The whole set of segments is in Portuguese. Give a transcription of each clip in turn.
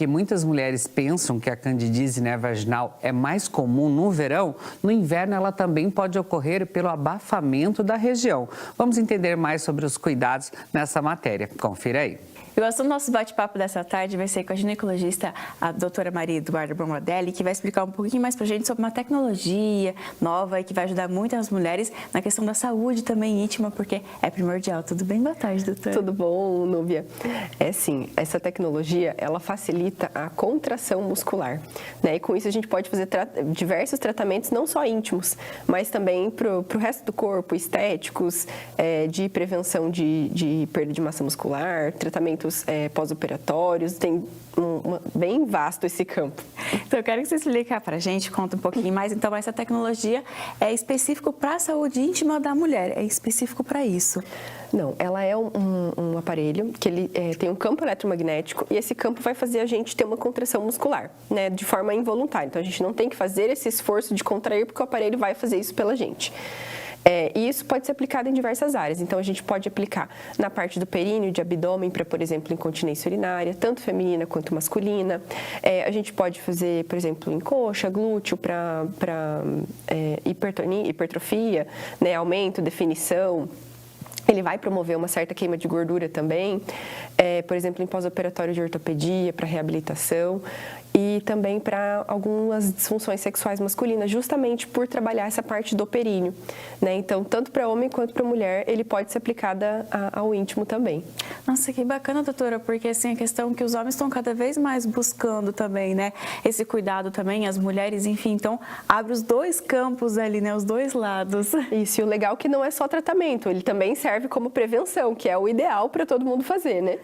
Que muitas mulheres pensam que a candidíase, né, vaginal é mais comum no verão, no inverno ela também pode ocorrer pelo abafamento da região. Vamos entender mais sobre os cuidados nessa matéria. Confira aí. E o assunto do nosso bate-papo dessa tarde vai ser com a ginecologista, a doutora Maria Eduarda Bromodelli, que vai explicar um pouquinho mais pra gente sobre uma tecnologia nova e que vai ajudar muito as mulheres na questão da saúde também íntima, porque é primordial. Tudo bem? Boa tarde, doutora. Tudo bom, Núbia? É sim, essa tecnologia, ela facilita a contração muscular, né? E com isso a gente pode fazer diversos tratamentos, não só íntimos, mas também pro resto do corpo, estéticos, de prevenção de perda de massa muscular, tratamentos pós-operatórios, tem bem vasto esse campo. Então eu quero que você explique para a gente, conta um pouquinho mais. Então essa tecnologia é específico para a saúde íntima da mulher, é específico para isso? Não, ela é um aparelho que ele tem um campo eletromagnético e esse campo vai fazer a gente ter uma contração muscular, né, de forma involuntária. Então a gente não tem que fazer esse esforço de contrair porque o aparelho vai fazer isso pela gente. E isso pode ser aplicado em diversas áreas. Então, a gente pode aplicar na parte do períneo, de abdômen, para, por exemplo, incontinência urinária, tanto feminina quanto masculina. A gente pode fazer, por exemplo, em coxa, glúteo, para hipertrofia, né, aumento, definição. Ele vai promover uma certa queima de gordura também, por exemplo, em pós-operatório de ortopedia, para reabilitação e também para algumas disfunções sexuais masculinas, justamente por trabalhar essa parte do períneo, né? Então, tanto para homem quanto para mulher, ele pode ser aplicado ao íntimo também. Nossa, que bacana, doutora, porque assim, a questão que os homens estão cada vez mais buscando também, né? Esse cuidado também, as mulheres, enfim, então abre os dois campos ali, né? Os dois lados. Isso, e o legal é que não é só tratamento, ele também serve como prevenção, que é o ideal para todo mundo fazer, né?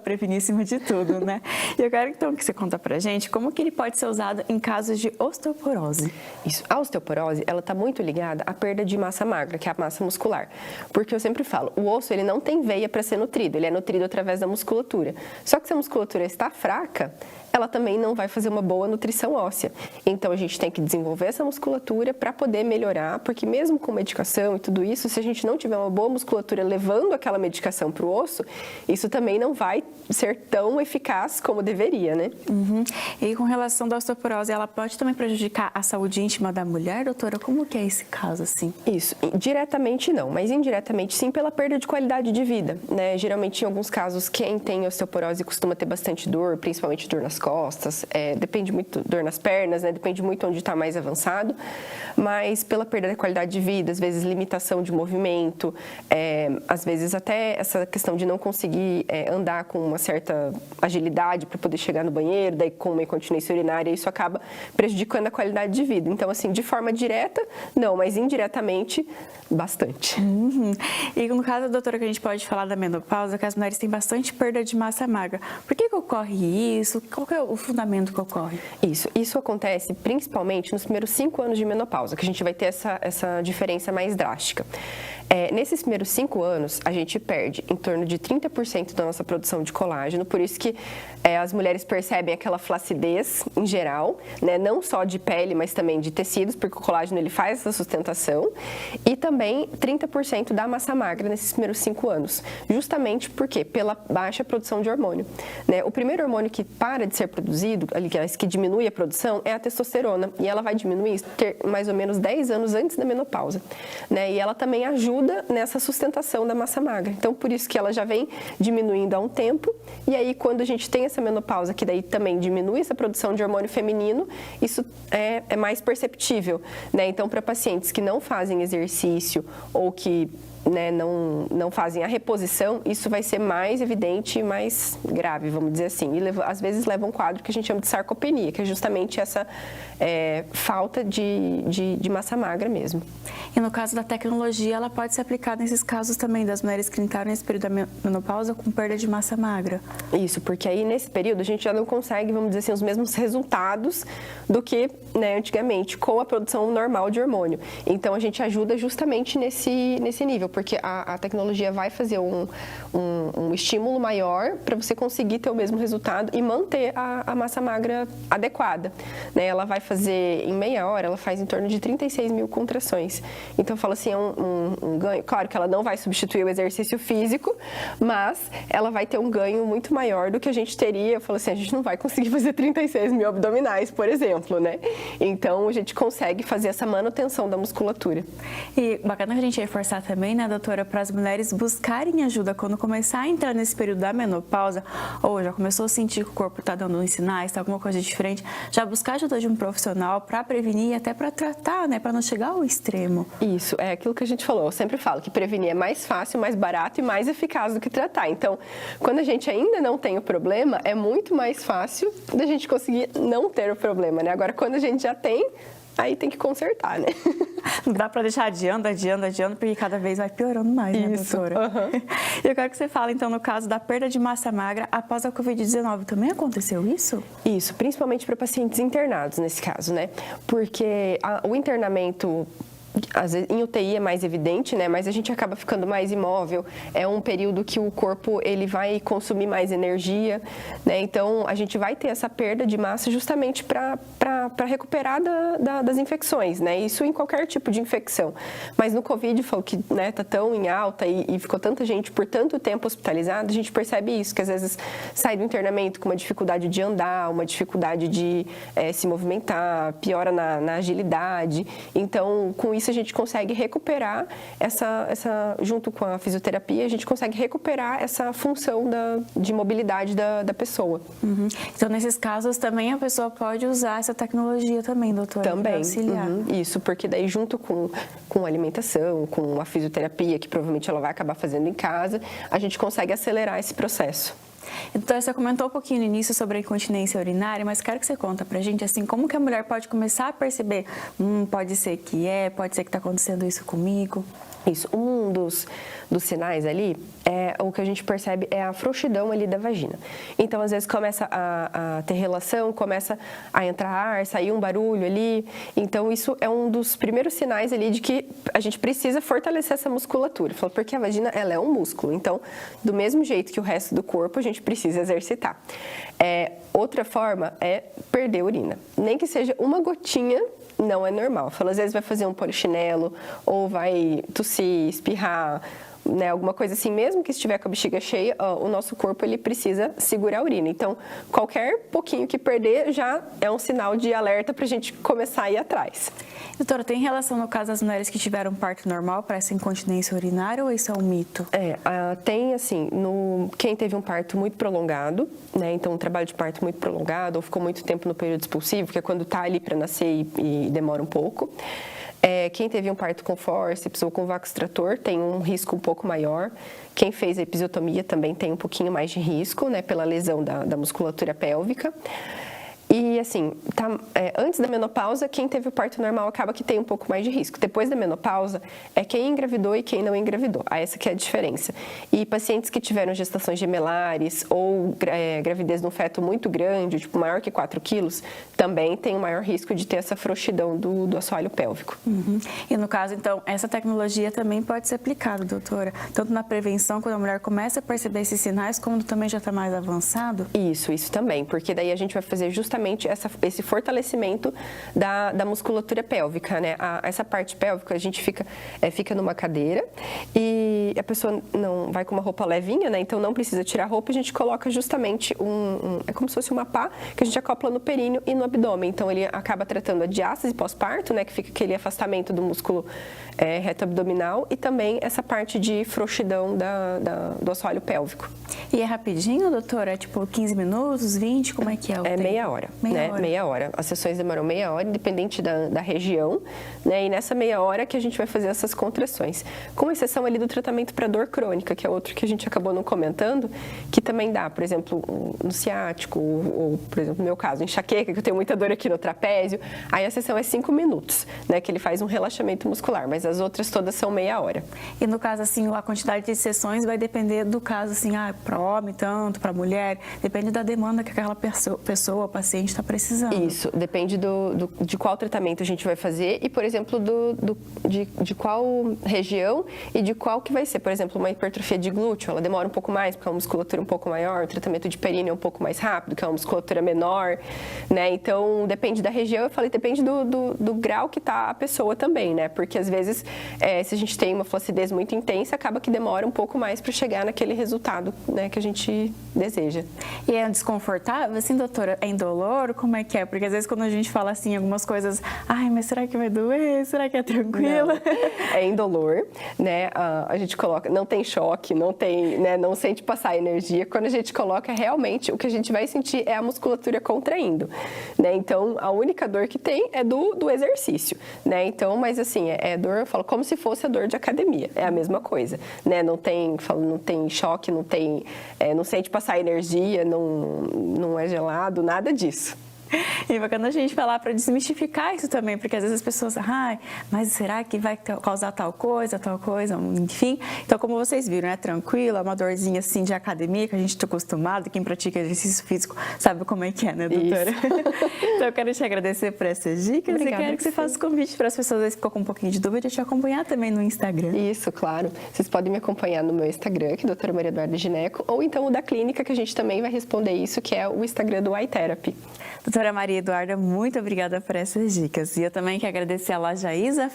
Prevenir acima de tudo, né? E eu quero então que você conta pra gente como que ele pode ser usado em casos de osteoporose. Isso, a osteoporose, ela está muito ligada à perda de massa magra, que é a massa muscular. Porque eu sempre falo, o osso ele não tem veia para ser nutrido, ele é nutrido através da musculatura. Só que se a musculatura está fraca, ela também não vai fazer uma boa nutrição óssea. Então, a gente tem que desenvolver essa musculatura para poder melhorar, porque mesmo com medicação e tudo isso, se a gente não tiver uma boa musculatura levando aquela medicação para o osso, isso também não vai ser tão eficaz como deveria, né? Uhum. E com relação à osteoporose, ela pode também prejudicar a saúde íntima da mulher, doutora? Como que é esse caso, assim? Isso, diretamente não, mas indiretamente sim pela perda de qualidade de vida, né? Geralmente, em alguns casos, quem tem osteoporose costuma ter bastante dor, principalmente dor nas costas, depende muito, dor nas pernas, né? Depende muito onde está mais avançado, mas pela perda da qualidade de vida, às vezes limitação de movimento, às vezes até essa questão de não conseguir andar com uma certa agilidade para poder chegar no banheiro, daí com uma incontinência urinária, isso acaba prejudicando a qualidade de vida. Então, assim, de forma direta, não, mas indiretamente, bastante. Uhum. E no caso, doutora, que a gente pode falar da menopausa, que as mulheres têm bastante perda de massa magra. Por que ocorre isso? Qual que é o fundamento que ocorre? Isso acontece principalmente nos primeiros 5 anos de menopausa, que a gente vai ter essa diferença mais drástica. Nesses primeiros 5 anos, a gente perde em torno de 30% da nossa produção de colágeno, por isso que as mulheres percebem aquela flacidez em geral, né? Não só de pele, mas também de tecidos, porque o colágeno ele faz essa sustentação, e também 30% da massa magra nesses primeiros 5 anos, justamente porque pela baixa produção de hormônio, né? O primeiro hormônio que para de ser produzido, aliás, que diminui a produção, é a testosterona, e ela vai diminuir mais ou menos 10 anos antes da menopausa, né? E ela também ajuda nessa sustentação da massa magra. Então, por isso que ela já vem diminuindo há um tempo, e aí quando a gente tem essa menopausa, que daí também diminui essa produção de hormônio feminino, isso é mais perceptível, né? Então, para pacientes que não fazem exercício ou que não fazem a reposição, isso vai ser mais evidente e mais grave, vamos dizer assim. E às vezes leva um quadro que a gente chama de sarcopenia, que é justamente essa falta de massa magra mesmo. E no caso da tecnologia, ela pode ser aplicada nesses casos também das mulheres que entraram nesse período da menopausa com perda de massa magra? Isso, porque aí nesse período a gente já não consegue, vamos dizer assim, os mesmos resultados do que antigamente, com a produção normal de hormônio. Então a gente ajuda justamente nesse nível, porque a tecnologia vai fazer um estímulo maior para você conseguir ter o mesmo resultado e manter a massa magra adequada, né? Ela vai fazer, em meia hora, ela faz em torno de 36 mil contrações. Então, eu falo assim, é um ganho. Claro que ela não vai substituir o exercício físico, mas ela vai ter um ganho muito maior do que a gente teria. Eu falo assim, a gente não vai conseguir fazer 36 mil abdominais, por exemplo, né? Então, a gente consegue fazer essa manutenção da musculatura. E bacana que a gente reforçar também, né, doutora, para as mulheres buscarem ajuda quando começar a entrar nesse período da menopausa, ou já começou a sentir que o corpo está dando uns sinais, está alguma coisa diferente, já buscar ajuda de um profissional para prevenir e até para tratar, né, para não chegar ao extremo. Isso, é aquilo que a gente falou. Eu sempre falo que prevenir é mais fácil, mais barato e mais eficaz do que tratar. Então, quando a gente ainda não tem o problema, é muito mais fácil da gente conseguir não ter o problema, né? Agora, quando a gente já tem, aí tem que consertar, né? Não dá para deixar adiando, porque cada vez vai piorando mais, né, doutora? Uhum. E eu quero que você fale, então, no caso da perda de massa magra após a Covid-19, também aconteceu isso? Isso, principalmente para pacientes internados, nesse caso, né? Porque o internamento, às vezes, em UTI é mais evidente, né? Mas a gente acaba ficando mais imóvel. É um período que o corpo ele vai consumir mais energia, né? Então, a gente vai ter essa perda de massa justamente para recuperar das infecções, né? Isso em qualquer tipo de infecção. Mas no Covid, falou que, né, tá tão em alta e ficou tanta gente por tanto tempo hospitalizada, a gente percebe isso, que às vezes sai do internamento com uma dificuldade de andar, uma dificuldade de se movimentar, piora na agilidade. Então, com isso a gente consegue recuperar junto com a fisioterapia, a gente consegue recuperar essa função de mobilidade da pessoa. Uhum. Então, nesses casos, também a pessoa pode usar essa tecnologia também, doutora? Também, auxiliar. Isso, porque daí junto com a alimentação, com a fisioterapia, que provavelmente ela vai acabar fazendo em casa, a gente consegue acelerar esse processo. Então, você comentou um pouquinho no início sobre a incontinência urinária, mas quero que você conta pra gente, assim, como que a mulher pode começar a perceber, pode ser que está acontecendo isso comigo? Isso, um dos sinais ali, o que a gente percebe é a frouxidão ali da vagina. Então, às vezes, começa a ter relação, começa a entrar ar, sair um barulho ali. Então, isso é um dos primeiros sinais ali de que a gente precisa fortalecer essa musculatura. Porque a vagina, ela é um músculo. Então, do mesmo jeito que o resto do corpo, a gente precisa exercitar. Outra forma é perder urina. Nem que seja uma gotinha, não é normal. Às vezes vai fazer um polichinelo ou vai tossir, espirrar, né, alguma coisa assim, mesmo que estiver com a bexiga cheia, o nosso corpo ele precisa segurar a urina. Então, qualquer pouquinho que perder já é um sinal de alerta para a gente começar a ir atrás. Doutora, tem relação no caso das mulheres que tiveram parto normal para essa incontinência urinária ou isso é um mito? Tem assim, quem teve um parto muito prolongado, né, então um trabalho de parto muito prolongado ou ficou muito tempo no período expulsivo, que é quando está ali para nascer e demora um pouco. Quem teve um parto com fórceps ou com vácuo extrator tem um risco um pouco maior. Quem fez a episiotomia também tem um pouquinho mais de risco, né, pela lesão da musculatura pélvica. E, assim, antes da menopausa, quem teve o parto normal acaba que tem um pouco mais de risco. Depois da menopausa, é quem engravidou e quem não engravidou. Essa que é a diferença. E pacientes que tiveram gestações gemelares ou gravidez de um feto muito grande, tipo maior que 4 quilos, também tem um maior risco de ter essa frouxidão do assoalho pélvico. Uhum. E, no caso, então, essa tecnologia também pode ser aplicada, doutora? Tanto na prevenção, quando a mulher começa a perceber esses sinais, como também já está mais avançado? Isso também, porque daí a gente vai fazer justamente esse fortalecimento da musculatura pélvica, né? Essa parte pélvica, a gente fica numa cadeira e a pessoa não vai com uma roupa levinha, né? Então não precisa tirar a roupa, a gente coloca justamente é como se fosse uma pá que a gente acopla no períneo e no abdômen. Então ele acaba tratando a diástase pós-parto, né? Que fica aquele afastamento do músculo reto abdominal e também essa parte de frouxidão do assoalho pélvico. E é rapidinho, doutora? É tipo 15 minutos, 20? Como é que é o tempo? Meia hora. Meia hora. As sessões demoram meia hora, independente da região, né? E nessa meia hora que a gente vai fazer essas contrações. Com exceção ali do tratamento para dor crônica, que é outro que a gente acabou não comentando, que também dá, por exemplo, no ciático, ou por exemplo, no meu caso, enxaqueca, que eu tenho muita dor aqui no trapézio. Aí a sessão é 5 minutos, né? Que ele faz um relaxamento muscular, mas as outras todas são meia hora. E no caso, assim, a quantidade de sessões vai depender do caso, assim, para homem tanto, para mulher, depende da demanda que aquela pessoa, paciente, a gente está precisando. Isso, depende de qual tratamento a gente vai fazer e, por exemplo, de qual região e de qual que vai ser. Por exemplo, uma hipertrofia de glúteo, ela demora um pouco mais, porque é uma musculatura um pouco maior, o tratamento de períneo é um pouco mais rápido, que é uma musculatura menor, né? Então, depende da região, eu falei, depende do grau que tá a pessoa também, né? Porque, às vezes, se a gente tem uma flacidez muito intensa, acaba que demora um pouco mais para chegar naquele resultado, né, que a gente deseja. E é desconfortável, assim, doutora? É indolor? Como é que é? Porque às vezes quando a gente fala assim algumas coisas, ai, mas será que vai doer? Será que é tranquilo? Não, é indolor, né? A gente coloca, não tem choque, não tem, né, não sente passar energia. Quando a gente coloca, realmente, o que a gente vai sentir é a musculatura contraindo, né? Então, a única dor que tem é do exercício, né? Então, mas assim, é dor, eu falo, como se fosse a dor de academia. É a mesma coisa, né? Não tem choque, não sente passar energia, não é gelado, nada disso. E bacana a gente falar para desmistificar isso também, porque às vezes as pessoas, mas será que vai causar tal coisa, enfim. Então, como vocês viram, é tranquilo, é uma dorzinha assim de academia, que a gente está acostumado, quem pratica exercício físico sabe como é que é, né, doutora? Então, eu quero te agradecer por essas dicas. Obrigada, e quero que você faça o convite para as pessoas que ficam com um pouquinho de dúvida de te acompanhar também no Instagram. Isso, claro. Vocês podem me acompanhar no meu Instagram, que é doutora Maria Eduarda Gineco, ou então o da clínica, que a gente também vai responder isso, que é o Instagram do iTherapy. Doutora Maria Eduarda, muito obrigada por essas dicas. E eu também quero agradecer a loja Isa